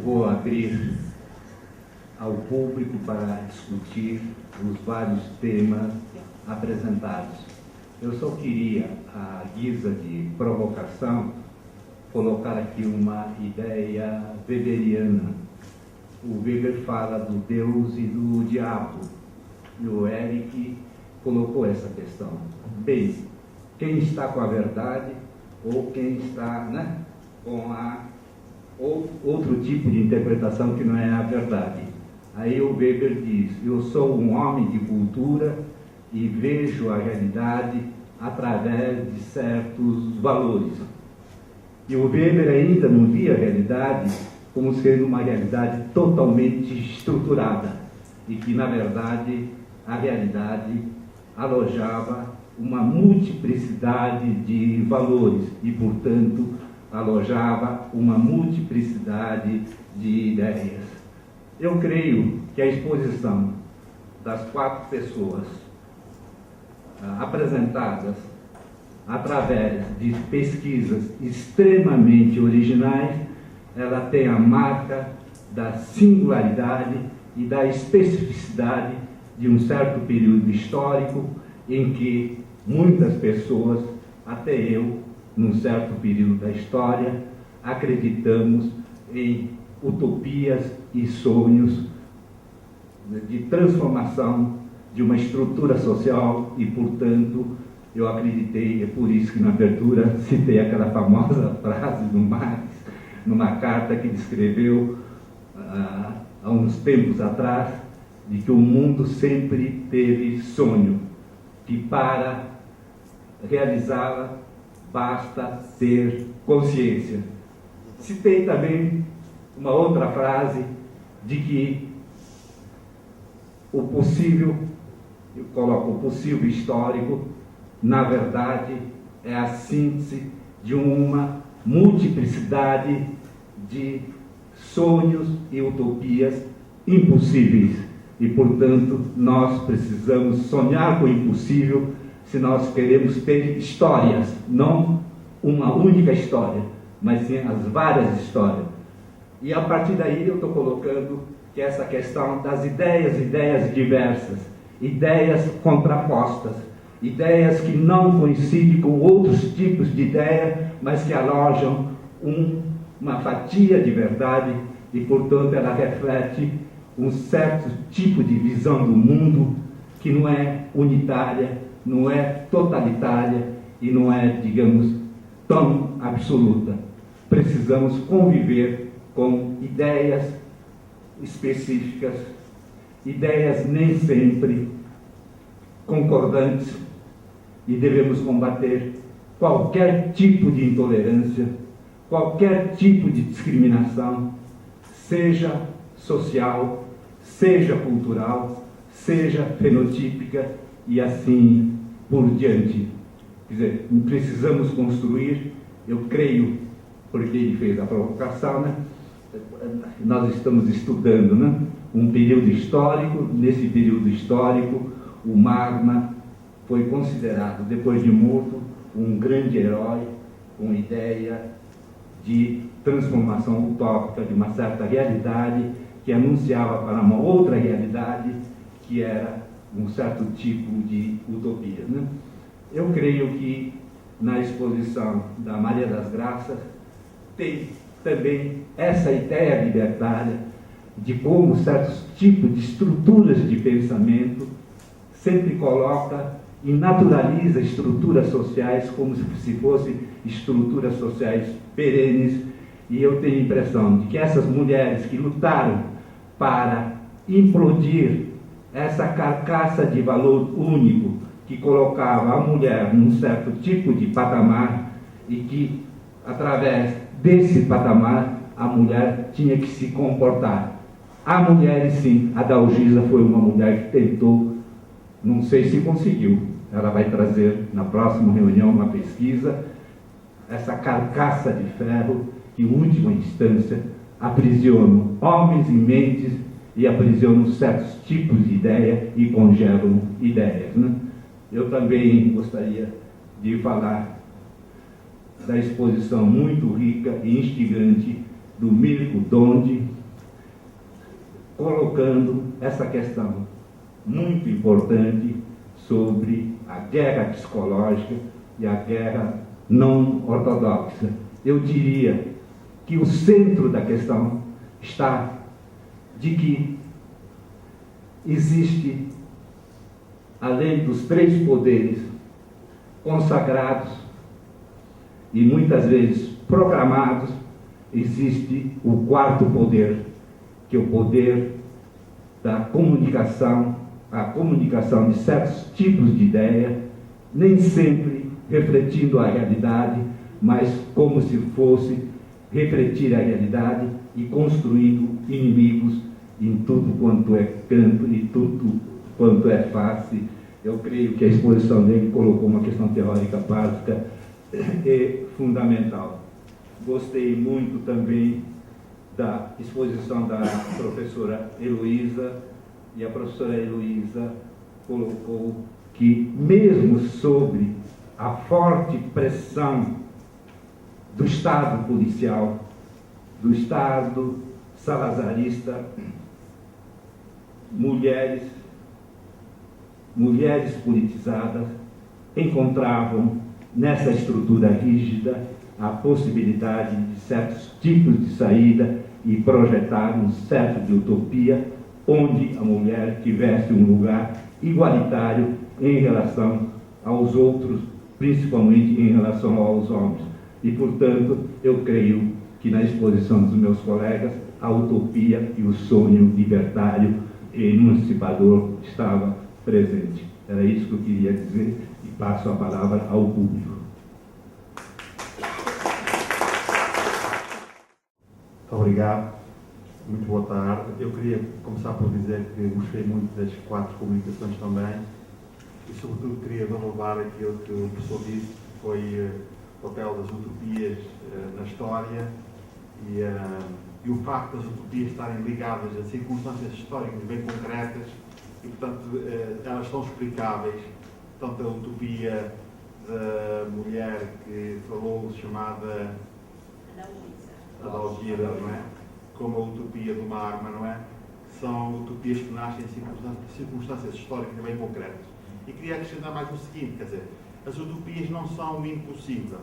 vou abrir ao público para discutir os vários temas apresentados. Eu só queria, à guisa de provocação, colocar aqui uma ideia weberiana. O Weber fala do Deus e do diabo, e o Eric colocou essa questão. Bem, quem está com a verdade ou quem está, com outro tipo de interpretação que não é a verdade. Aí o Weber diz: eu sou um homem de cultura e vejo a realidade através de certos valores. E o Weber ainda não via a realidade como sendo uma realidade totalmente estruturada, e que, na verdade, a realidade alojava uma multiplicidade de valores e, portanto, alojava uma multiplicidade de ideias. Eu creio que a exposição das 4 pessoas apresentadas através de pesquisas extremamente originais, ela tem a marca da singularidade e da especificidade de um certo período histórico em que muitas pessoas, até eu, num certo período da história, acreditamos em utopias e sonhos de transformação de uma estrutura social e, portanto, eu acreditei, é por isso que na abertura citei aquela famosa frase do Marx, numa carta que ele escreveu há uns tempos atrás, de que o mundo sempre teve sonho, que para realizá-la basta ter consciência. Citei também uma outra frase de que o possível, eu coloco o possível histórico, na verdade é a síntese de uma multiplicidade de sonhos e utopias impossíveis. E, portanto, nós precisamos sonhar com o impossível se nós queremos ter histórias, não uma única história, mas sim as várias histórias. E a partir daí eu estou colocando que essa questão das ideias diversas, ideias contrapostas, ideias que não coincidem com outros tipos de ideia, mas que alojam uma fatia de verdade e, portanto, ela reflete um certo tipo de visão do mundo que não é unitária, não é totalitária e não é, digamos, tão absoluta. Precisamos conviver com ideias específicas, ideias nem sempre concordantes, e devemos combater qualquer tipo de intolerância, qualquer tipo de discriminação, seja social, seja cultural, seja fenotípica e assim por diante. Quer dizer, precisamos construir, eu creio, porque ele fez a provocação, nós estamos estudando um período histórico. Nesse período histórico, o Magma foi considerado, depois de morto, um grande herói, com ideia de transformação utópica de uma certa realidade que anunciava para uma outra realidade que era um certo tipo de utopia. Eu creio que na exposição da Maria das Graças tem também essa ideia libertária de como certos tipos de estruturas de pensamento sempre coloca e naturaliza estruturas sociais como se fossem estruturas sociais perenes. E eu tenho a impressão de que essas mulheres que lutaram para implodir essa carcaça de valor único que colocava a mulher num certo tipo de patamar e que, através desse patamar, a mulher tinha que se comportar. Há mulheres, sim, a Dalgisa foi uma mulher que tentou, não sei se conseguiu, ela vai trazer na próxima reunião uma pesquisa, essa carcaça de ferro que, em última instância, aprisiona homens e mentes e aprisionam certos tipos de ideia e congelam ideias. Eu também gostaria de falar da exposição muito rica e instigante do Mirko Donde, colocando essa questão muito importante sobre a guerra psicológica e a guerra não ortodoxa. Eu diria que o centro da questão está de que existe, além dos 3 poderes consagrados e muitas vezes proclamados, existe o 4º poder, que é o poder da comunicação, a comunicação de certos tipos de ideia, nem sempre refletindo a realidade, mas como se fosse refletir a realidade e construindo inimigos em tudo quanto é canto e tudo quanto é face. Eu creio que a exposição dele colocou uma questão teórica básica e fundamental. Gostei muito também da exposição da professora Heloísa, e a professora Heloísa colocou que, mesmo sobre a forte pressão do Estado policial, do Estado salazarista, mulheres politizadas encontravam nessa estrutura rígida a possibilidade de certos tipos de saída e projetar um certo de utopia onde a mulher tivesse um lugar igualitário em relação aos outros, principalmente em relação aos homens. E, portanto, eu creio que na exposição dos meus colegas a utopia e o sonho libertário e emancipador estava presente. Era isso que eu queria dizer e passo a palavra ao público. Muito obrigado, muito boa tarde. Eu queria começar por dizer que gostei muito das 4 comunicações também e, sobretudo, queria relevar aquilo que o professor disse, que foi o papel das utopias na história e o facto das utopias estarem ligadas a circunstâncias históricas bem concretas e, portanto, elas são explicáveis. Tanto a utopia da mulher que falou, chamada Adalgisa, não é? Como a utopia de uma arma, não é? São utopias que nascem em circunstâncias históricas bem concretas. E queria acrescentar mais o seguinte, quer dizer, as utopias não são o impossível.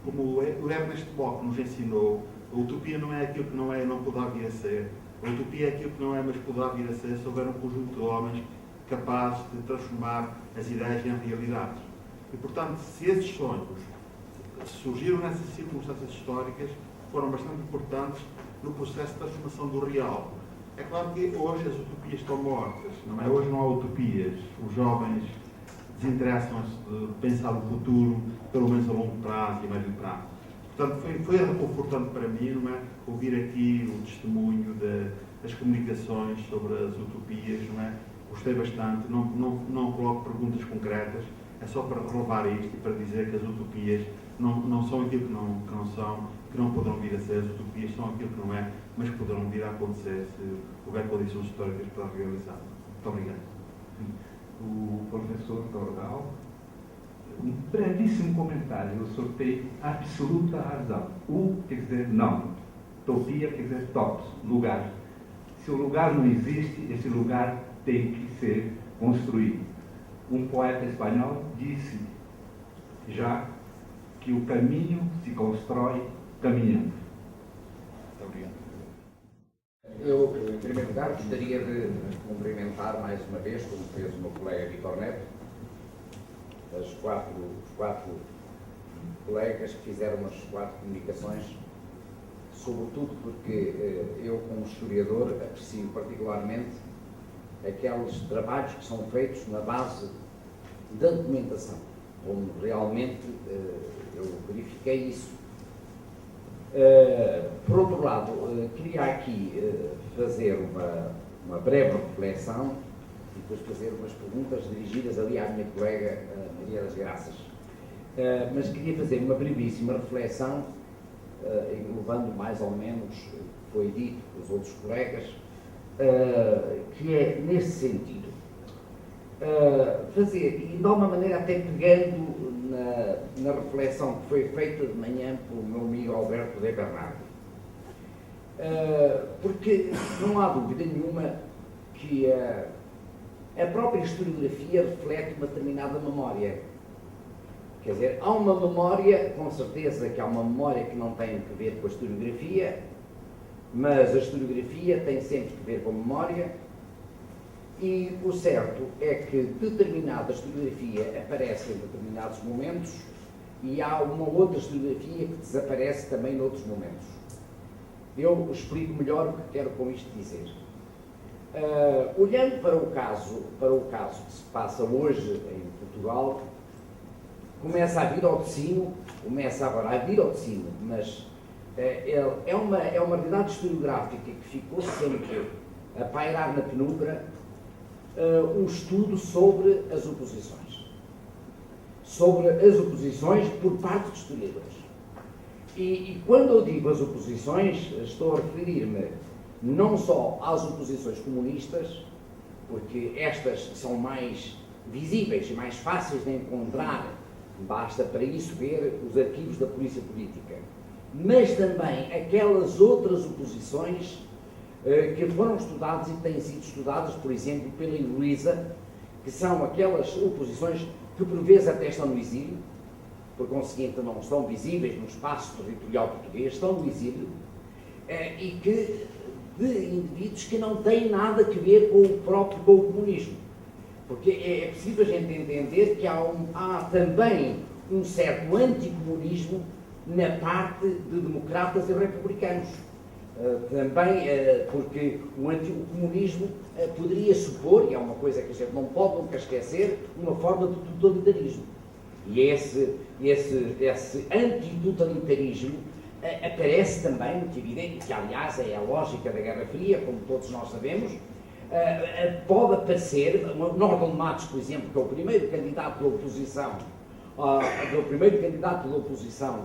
Como o Ernest Bloch nos ensinou, a utopia não é aquilo que não é e não poderá vir a ser. A utopia é aquilo que não é, mas poderá vir a ser se houver um conjunto de homens capazes de transformar as ideias em realidades. E, portanto, se esses sonhos surgiram nessas circunstâncias históricas, foram bastante importantes no processo de transformação do real. É claro que hoje as utopias estão mortas, não é? Hoje não há utopias. Os jovens desinteressam-se de pensar o futuro, pelo menos a longo prazo e a médio prazo. Portanto, foi reconfortante para mim, não é? Ouvir aqui o testemunho das comunicações sobre as utopias, não é? Gostei bastante, não coloco perguntas concretas, é só para relevar isto e para dizer que as utopias não são aquilo que não são, que não poderão vir a ser. As utopias são aquilo que não é, mas que poderão vir a acontecer se houver condições históricas para realizar. Muito obrigado. O professor Tordal, um brevíssimo comentário. Eu só tenho absoluta razão. Quer dizer não. Utopia quer dizer topos, lugar. Se o lugar não existe, esse lugar tem que ser construído. Um poeta espanhol disse já que o caminho se constrói caminhando. Muito obrigado. Eu, em primeiro lugar, gostaria de cumprimentar mais uma vez, como fez o meu colega Vítor Neto, os quatro colegas que fizeram as 4 comunicações, sobretudo porque eu, como historiador, aprecio particularmente aqueles trabalhos que são feitos na base da documentação, onde realmente eu verifiquei isso. Por outro lado, queria aqui fazer uma breve reflexão e depois fazer umas perguntas dirigidas ali à minha colega Maria das Graças. Mas queria fazer uma brevíssima reflexão, englobando mais ou menos o que foi dito pelos outros colegas, que é nesse sentido. Fazer, e de alguma maneira até pegando na reflexão que foi feita de manhã pelo meu amigo Alberto de Bernardo. Porque não há dúvida nenhuma que a própria historiografia reflete uma determinada memória. Quer dizer, há uma memória, com certeza que há uma memória que não tem que ver com a historiografia, mas a historiografia tem sempre que ver com a memória, e o certo é que determinada historiografia aparece em determinados momentos e há uma outra historiografia que desaparece também noutros momentos. Eu explico melhor o que quero com isto dizer. Olhando para o caso que se passa hoje em Portugal, começa a vir ao de cima, mas é uma realidade historiográfica que ficou sempre a pairar na penumbra, um estudo sobre as oposições por parte dos historiadores. E quando eu digo as oposições, estou a referir-me não só às oposições comunistas, porque estas são mais visíveis e mais fáceis de encontrar, basta para isso ver os arquivos da Polícia Política, mas também aquelas outras oposições que foram estudadas e têm sido estudadas, por exemplo, pela Heloísa, que são aquelas oposições que por vezes até estão no exílio, por conseguinte não estão visíveis no espaço territorial português, estão no exílio, e que de indivíduos que não têm nada a ver com o comunismo. Porque é preciso a gente entender que há também um certo anticomunismo na parte de democratas e republicanos. Também porque o comunismo poderia supor, e é uma coisa que a gente não pode nunca esquecer, uma forma de totalitarismo. E esse antitotalitarismo aparece também, muito evidente, que aliás é a lógica da Guerra Fria, como todos nós sabemos. Pode aparecer, Norton Matos, por exemplo, que é o primeiro candidato da oposição,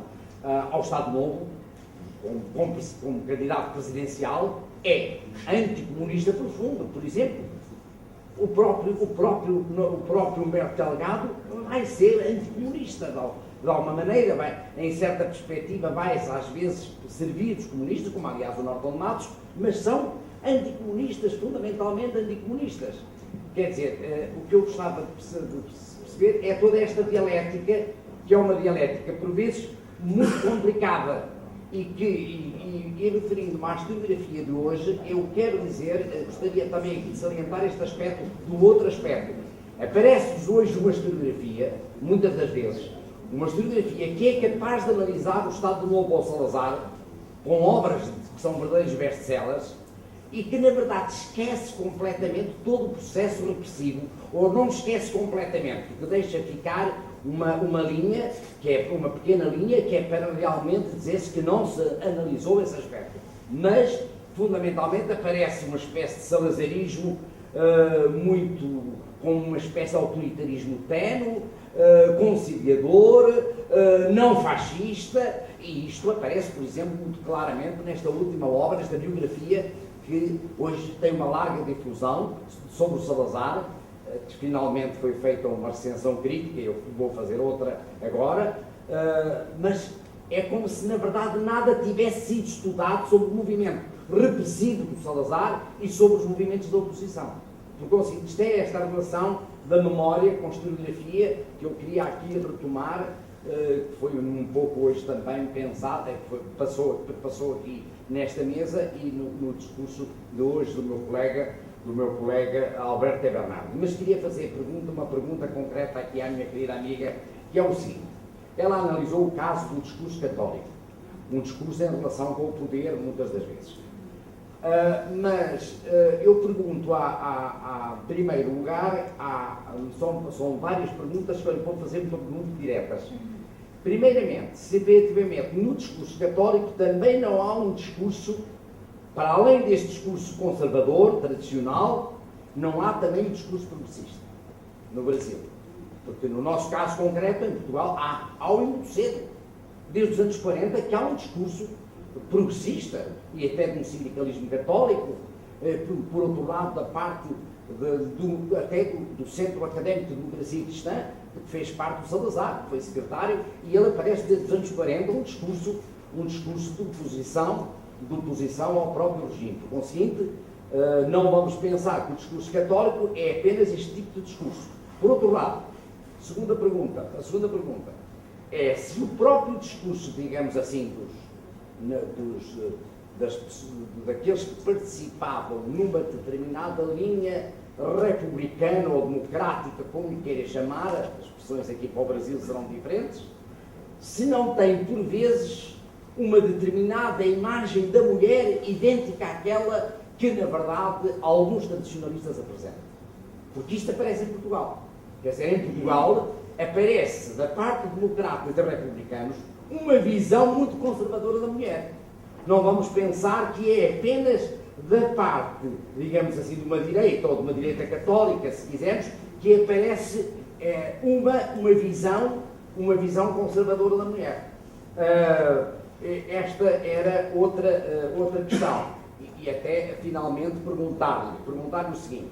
ao Estado Novo, como candidato presidencial, é anticomunista profundo. Por exemplo, o próprio Humberto Delgado vai ser anticomunista, de alguma maneira, em certa perspectiva, vai às vezes servir dos comunistas, como aliás o Norton Matos, mas são anticomunistas, fundamentalmente anticomunistas. Quer dizer, o que eu gostava de perceber é toda esta dialética, que é uma dialética, por vezes, muito complicada, e referindo-me à historiografia de hoje, eu quero dizer, gostaria também aqui de salientar este aspecto, do outro aspecto. Aparece-nos hoje uma historiografia, muitas das vezes, uma historiografia que é capaz de analisar o Estado Novo ao Salazar, com obras que são verdadeiros best-sellers, e que, na verdade, esquece completamente todo o processo repressivo, ou não esquece completamente, porque deixa ficar uma linha, que é uma pequena linha, que é para realmente dizer-se que não se analisou esse aspecto. Mas, fundamentalmente, aparece uma espécie de salazarismo com uma espécie de autoritarismo ténue, conciliador, não fascista, e isto aparece, por exemplo, muito claramente nesta última obra, nesta biografia, que hoje tem uma larga difusão sobre o Salazar, que finalmente foi feita uma recensão crítica, eu vou fazer outra agora, mas é como se na verdade nada tivesse sido estudado sobre o movimento repressivo do Salazar e sobre os movimentos da oposição. Porque isto é esta relação da memória com a historiografia que eu queria aqui retomar, que foi um pouco hoje também pensada, que passou aqui nesta mesa e no discurso de hoje do meu colega Alberto T. Bernardo. Mas queria fazer uma pergunta concreta aqui à minha querida amiga, que é o seguinte. Ela analisou o caso do discurso católico, um discurso em relação com o poder, muitas das vezes. Mas eu pergunto, em primeiro lugar, são várias perguntas que eu lhe vou fazer muito diretas. Primeiramente, se efetivamente no discurso católico também não há um discurso, para além deste discurso conservador, tradicional, não há também um discurso progressista no Brasil. Porque no nosso caso concreto, em Portugal, há muito cedo, desde os anos 40, que há um discurso progressista, e até de um sindicalismo católico, por outro lado, da parte até do Centro Académico de Democracia Cristã, que fez parte do Salazar, que foi secretário, e ele aparece desde os anos 40 um discurso de oposição de oposição ao próprio regime. Por conseguinte, não vamos pensar que o discurso católico é apenas este tipo de discurso. Por outro lado, a segunda pergunta é se o próprio discurso, digamos assim, daqueles que participavam numa determinada linha republicana ou democrática, como lhe queira chamar, as expressões aqui para o Brasil serão diferentes, se não tem, por vezes, uma determinada imagem da mulher idêntica àquela que, na verdade, alguns tradicionalistas apresentam. Porque isto aparece em Portugal. Quer dizer, em Portugal aparece, da parte democrata e dos republicanos, uma visão muito conservadora da mulher. Não vamos pensar que é apenas da parte, digamos assim, de uma direita ou de uma direita católica, se quisermos, que aparece uma visão conservadora da mulher. Esta era outra questão. E até, finalmente, perguntar-lhe o seguinte.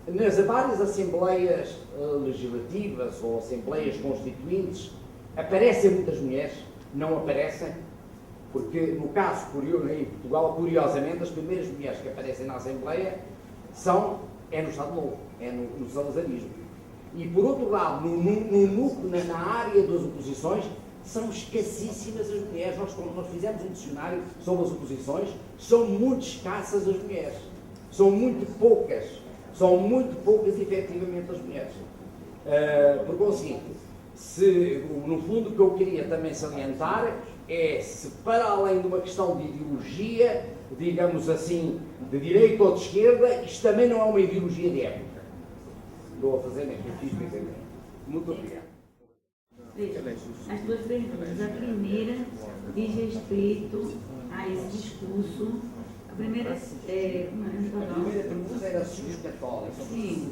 Nas várias assembleias legislativas ou assembleias constituintes, aparecem muitas mulheres? Não aparecem? Porque, no caso, em Portugal, curiosamente, as primeiras mulheres que aparecem na Assembleia é no Estado Novo, é no salazarismo. E, por outro lado, na área das oposições, são escassíssimas as mulheres. Nós fizemos um dicionário sobre as oposições, são muito escassas as mulheres. São muito poucas, efetivamente, as mulheres. Por conseguinte, no fundo, o que eu queria também salientar é se, para além de uma questão de ideologia, digamos assim, de direita ou de esquerda, isto também não é uma ideologia de época. Estou a fazer mesmo, fiz me entender. Muito obrigado. Veja, as duas perguntas. A primeira diz respeito a esse discurso. A primeira pergunta era se os católicos. Sim,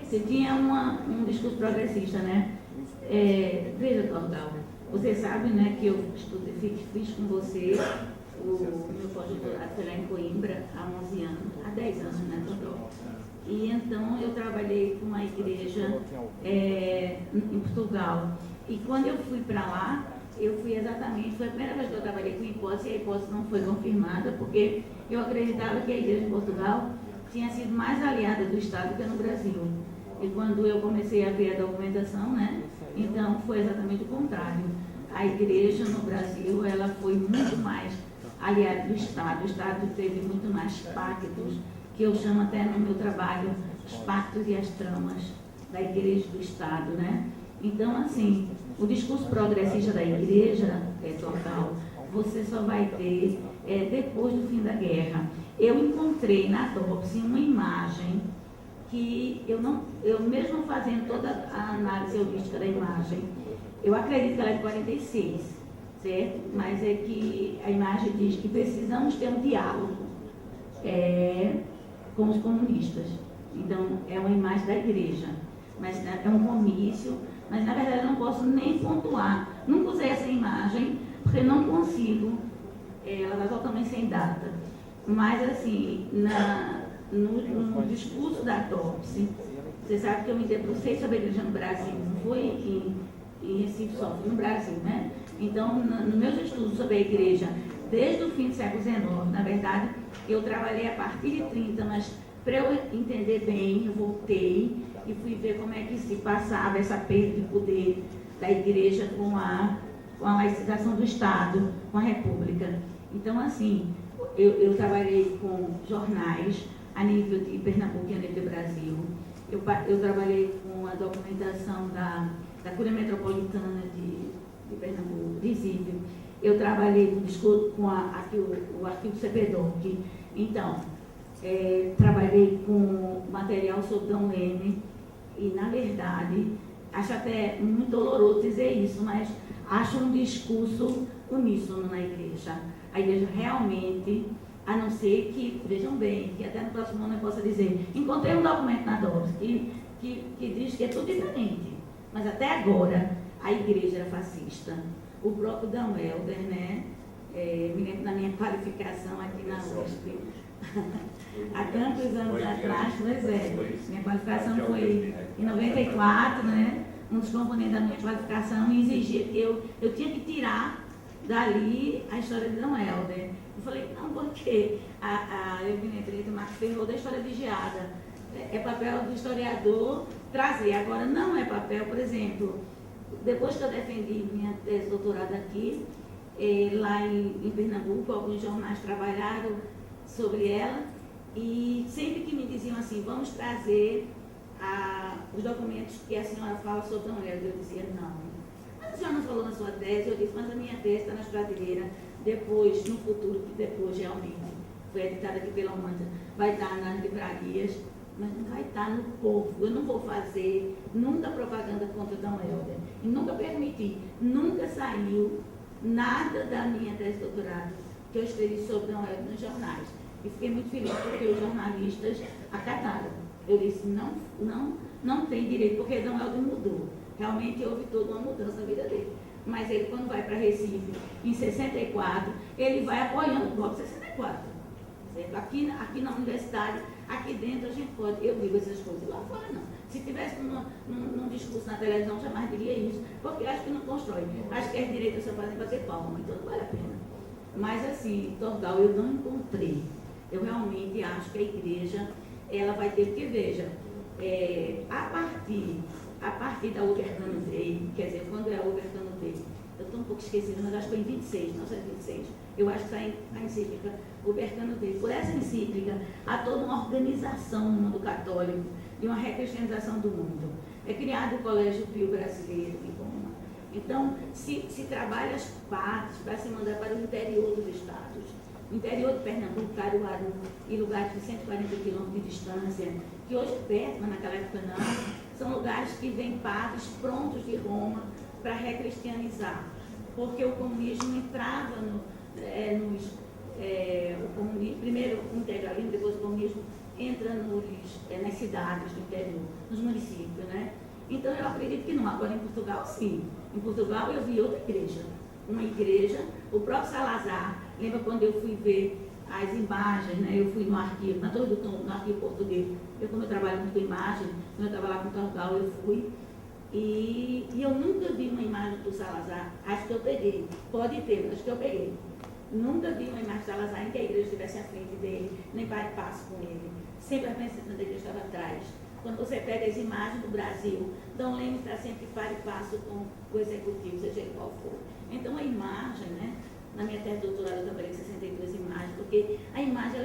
se tinha um discurso progressista, né? Veja, Tordal, você sabe, né, que eu fiz com você o meu pós-doutorado foi lá em Coimbra há 11 anos, há 10 anos, né, Tordal? E então eu trabalhei com a igreja em Portugal. E quando eu fui para lá, foi a primeira vez que eu trabalhei com hipótese, e a hipótese não foi confirmada, porque eu acreditava que a igreja em Portugal tinha sido mais aliada do Estado que no Brasil. E quando eu comecei a ver a documentação, né, então foi exatamente o contrário. A igreja no Brasil, ela foi muito mais aliada do Estado. O Estado teve muito mais pactos, que eu chamo até no meu trabalho os pactos e as tramas da igreja e do Estado, né? Então, assim, o discurso progressista da igreja total, você só vai ter depois do fim da guerra. Eu encontrei na DOPS uma imagem que eu mesmo fazendo toda a análise holística da imagem, eu acredito que ela é de 46, certo? Mas é que a imagem diz que precisamos ter um diálogo com os comunistas. Então, é uma imagem da igreja, mas é um comício, mas na verdade eu não posso nem pontuar. Nunca usei essa imagem, porque não consigo, ela está totalmente sem data. Mas assim, no discurso da DOPS, você sabe que eu me debrucei sobre a igreja no Brasil, não foi em Recife só, foi no Brasil, né? Então, nos meus estudos sobre a igreja, desde o fim do século XIX, na verdade, eu trabalhei a partir de 30, mas para eu entender bem, eu voltei e fui ver como é que se passava essa perda de poder da igreja com a laicização do Estado, com a República. Então, assim, eu trabalhei com jornais a nível de Pernambuco e a nível do Brasil. Eu trabalhei com a documentação da Cúria Metropolitana de Pernambuco, visível. Eu trabalhei com o arquivo CPDOC. Então, trabalhei com material sobre Dom Leme e, na verdade, acho até muito doloroso dizer isso, mas acho um discurso uníssono na igreja. A igreja realmente, a não ser que, vejam bem, que até no próximo ano eu possa dizer, encontrei um documento na DOPS que diz que é tudo diferente, mas até agora a igreja era fascista. O próprio Dan Helder, né, me lembro da minha qualificação aqui na USP, há tantos anos atrás, pois minha qualificação foi em 94, né, um dos componentes da minha qualificação exigia que eu tinha que tirar dali a história de Dom Helder. Eu falei, não, porque a Eugênia Brito, Marcos Ferro, da história vigiada. É papel do historiador trazer. Agora, não é papel, por exemplo, depois que eu defendi minha tese de doutorado aqui, lá em Pernambuco, alguns jornais trabalharam sobre ela, e sempre que me diziam assim, vamos trazer os documentos que a senhora fala sobre Dom Helder, eu dizia, não. Mas a senhora não falou na sua tese? Eu disse, mas a minha tese está nas prateleiras, depois, no futuro, que depois realmente foi editada aqui pela Humanitas, vai estar nas livrarias, mas não vai estar no povo. Eu não vou fazer nunca propaganda contra Dom Helder, e nunca permiti, nunca saiu nada da minha tese de doutorado que eu escrevi sobre Dom Helder nos jornais. E fiquei muito feliz porque os jornalistas acataram. Eu disse, não tem direito, porque Dom Helder mudou. Realmente houve toda uma mudança na vida dele. Mas ele, quando vai para Recife, em 64, ele vai apoiando o golpe de 64. Certo? Aqui na universidade, aqui dentro, a gente pode, eu digo essas coisas, lá fora não. Se tivesse num discurso na televisão, jamais diria isso, porque acho que não constrói. Acho que as direitas só fazem bater palma, então não vale a pena. Mas assim, Torgal, eu não encontrei. Eu realmente acho que a igreja, ela vai ter que, veja, a partir da Ubercano Day, quer dizer, quando é a Ubercano Day, eu estou um pouco esquecida, mas acho que foi em 26, não sei, 26, eu acho que está a encíclica Ubercano Day. Por essa encíclica, há toda uma organização no mundo católico, de uma recristianização do mundo. É criado o Colégio Pio Brasileiro em Roma. Então, se trabalha as partes para se mandar para o interior dos estados. O interior de Pernambuco, Caruaru, e lugares de 140 quilômetros de distância, que hoje é perto, mas naquela época não, são lugares que vêm padres prontos de Roma para recristianizar. Porque o comunismo entrava o comunismo, primeiro o integralismo, depois o comunismo entra nas cidades do interior, nos municípios, né? Então eu acredito que não. Agora em Portugal, sim. Em Portugal eu vi outra igreja. Uma igreja, o próprio Salazar, lembra quando eu fui ver as imagens, né? Eu fui no arquivo, na Torre do Tom, no arquivo português. Como eu trabalho muito com imagem, quando eu trabalhava com Torgal, eu fui. E eu nunca vi uma imagem do Salazar. Acho que eu peguei. Pode ter, mas acho que eu peguei. Nunca vi uma imagem do Salazar em que a igreja estivesse à frente dele, nem para e passo com ele. Sempre a representante da igreja estava atrás. Quando você pega as imagens do Brasil, Dom Lemos está sempre para e passo com o executivo, seja ele qual for. Então a imagem, né? Na minha tese de doutorado eu trabalhei com 62 imagens, porque a imagem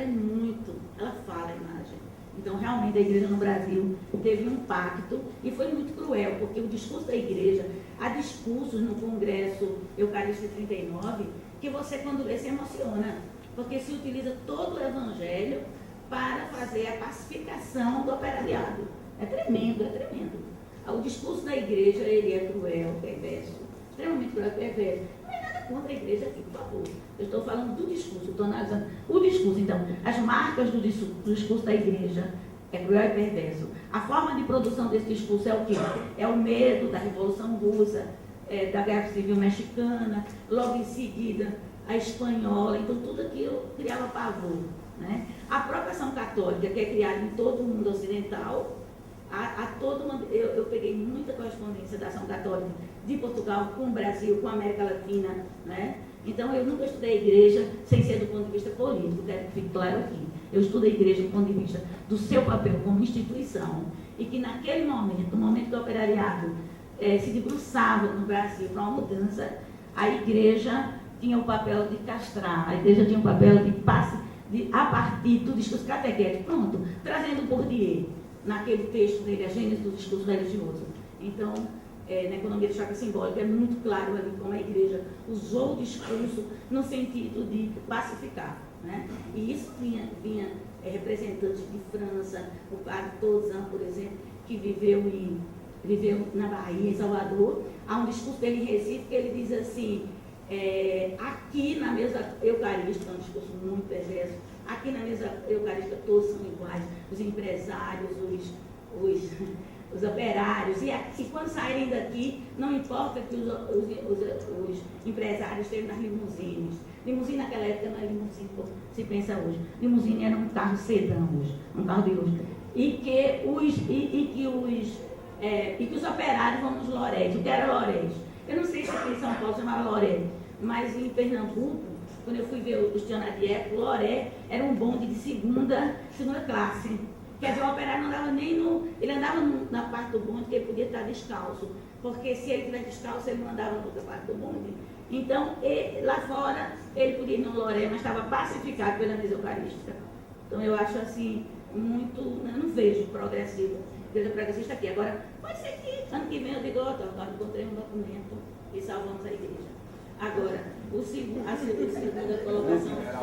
ela fala a imagem. Então realmente a igreja no Brasil teve um impacto e foi muito cruel, porque o discurso da igreja, há discursos no Congresso Eucarístico 39, que você quando lê se emociona, porque se utiliza todo o evangelho para fazer a pacificação do operariado. É tremendo, é tremendo. O discurso da igreja, ele é cruel, perverso, extremamente cruel, perverso. Não é nada contra a igreja aqui, por favor. Eu estou falando do discurso, estou analisando o discurso. Então, as marcas do discurso da igreja é cruel e perverso. A forma de produção desse discurso é o quê? É o medo da Revolução Russa, da Guerra Civil Mexicana, logo em seguida a espanhola, então tudo aquilo criava pavor. Né? A própria ação católica, que é criada em todo o mundo ocidental, eu peguei muita correspondência da ação católica de Portugal com o Brasil, com a América Latina, né? Então eu nunca estudei a igreja sem ser do ponto de vista político, quero que fique claro aqui. Eu estudo a igreja do ponto de vista do seu papel como instituição, e que naquele momento, no momento do operariado, se debruçava no Brasil para uma mudança, a igreja tinha o papel de castrar, a igreja tinha o papel a partir do discurso catequético, pronto, trazendo Bourdieu, naquele texto dele, a gênese do discurso religioso. Então, na economia do choque simbólico, é muito claro ali como a igreja usou o discurso no sentido de pacificar. Né? E isso vinha representantes de França, o padre Tozan, por exemplo, que viveu na Bahia, em Salvador. Há um discurso dele em Recife que ele diz assim, aqui na mesa eucarística, é um discurso muito perverso, aqui na mesa eucarística todos são iguais, os empresários, os operários, e quando saírem daqui, não importa que os empresários estejam nas limusines. Limusine naquela época não é limusine como se pensa hoje. Limusine era um carro sedã hoje, um carro de luxo. E que os operários vão nos Lorés. O que era Lorés? Eu não sei se aqui em São Paulo chamava Lorés, Mas em Pernambuco, quando eu fui ver os dicionários de época, o Loré era um bonde de segunda classe. Quer dizer, o operário não andava nem no... Ele andava na parte do bonde que ele podia estar descalço. Porque se ele estivesse descalço, ele não andava na outra parte do bonde. Então, lá fora, ele podia ir no Loré, mas estava pacificado pela mesa eucarística. Então, eu acho assim, muito... Eu não vejo progressista aqui. Agora, pode ser que ano que vem eu diga, eu encontrei um documento e salvamos a igreja. Agora, a segunda colocação sua,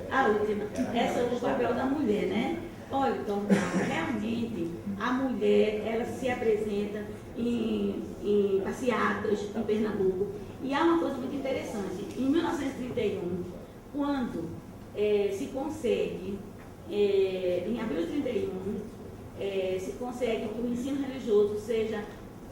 a última, essa é o papel da mulher, né? Olha, então, realmente, a mulher, ela se apresenta em passeatas em Pernambuco. E há uma coisa muito interessante. Em 1931, quando se consegue, em abril de 31, se consegue que o ensino religioso seja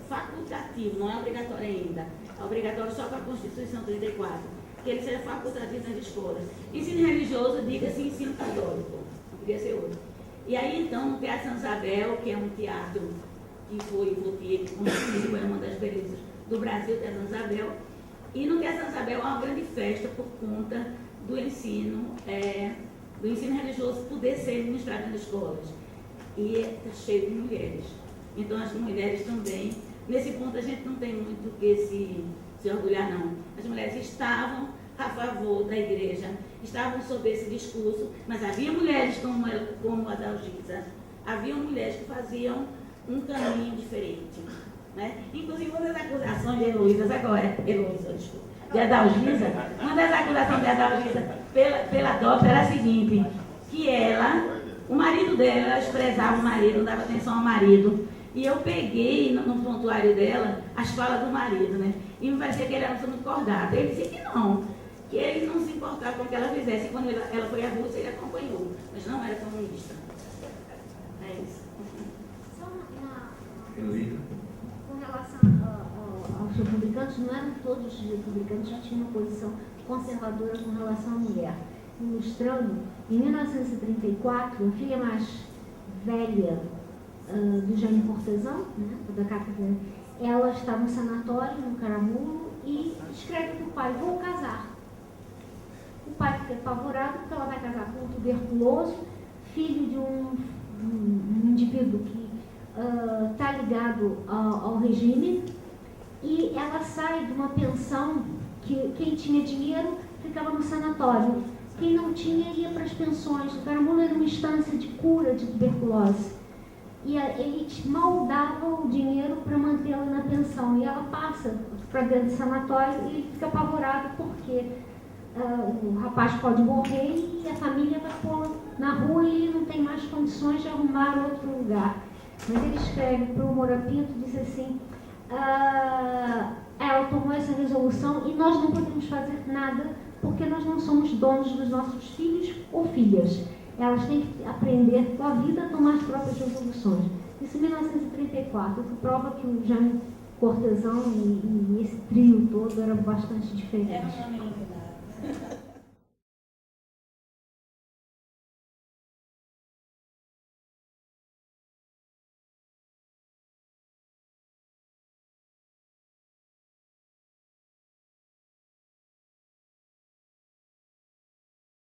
facultativo, não é obrigatório ainda, é obrigatório só para a Constituição 34, que ele seja facultativo nas escolas. Ensino religioso, diga-se ensino católico, não podia ser outro. E aí, então, no Teatro Santa Isabel, que é um teatro que foi construído, foi uma das belezas do Brasil, o Teatro Santa Isabel, e no Teatro Santa Isabel há uma grande festa por conta do ensino religioso poder ser ministrado nas escolas. E está cheio de mulheres. Então, as mulheres também, nesse ponto a gente não tem muito o que se orgulhar, não. As mulheres estavam a favor da igreja, estavam sob esse discurso, mas havia mulheres como a Dalgisa, havia mulheres que faziam um caminho diferente. Né? Inclusive, uma das acusações de Heloísa, sabe qual é? Heloísa, desculpa. De Adalgisa, uma das acusações de Adalgisa pela DOPS era a seguinte, que o marido dela, ela desprezava o marido, não dava atenção ao marido. E eu peguei no prontuário dela as falas do marido, né? E me parecia que ele era muito cordado. Ele disse que não, que ele não se importava com o que ela fizesse. E quando ela foi à Rússia, ele acompanhou, mas não era comunista. É isso. Só Heloísa? com relação aos republicanos, não eram todos os republicanos já tinham uma posição conservadora com relação à mulher. Ilustrando, em 1934, a filha mais velha do Jânio Cortesão, né, da cátedra, ela estava no sanatório, no Caramulo, e escreve para o pai, vou casar. O pai fica apavorado porque ela vai casar com um tuberculoso, filho de um indivíduo que está ligado ao regime, e ela sai de uma pensão que quem tinha dinheiro ficava no sanatório, quem não tinha ia para as pensões. O Caramulo era uma instância de cura de tuberculose. E ele mal dava o dinheiro para mantê-la na pensão. E ela passa para dentro do sanatório e ele fica apavorado porque o rapaz pode morrer e a família vai pôr na rua e ele não tem mais condições de arrumar outro lugar. Mas ele escreve para o Moura Pinto, diz assim, ela tomou essa resolução e nós não podemos fazer nada porque nós não somos donos dos nossos filhos ou filhas. Elas têm que aprender com a vida a tomar as próprias resoluções. Isso em 1934, que prova que o Jânio Cortesão e esse trio todo era bastante diferente. É uma novidade.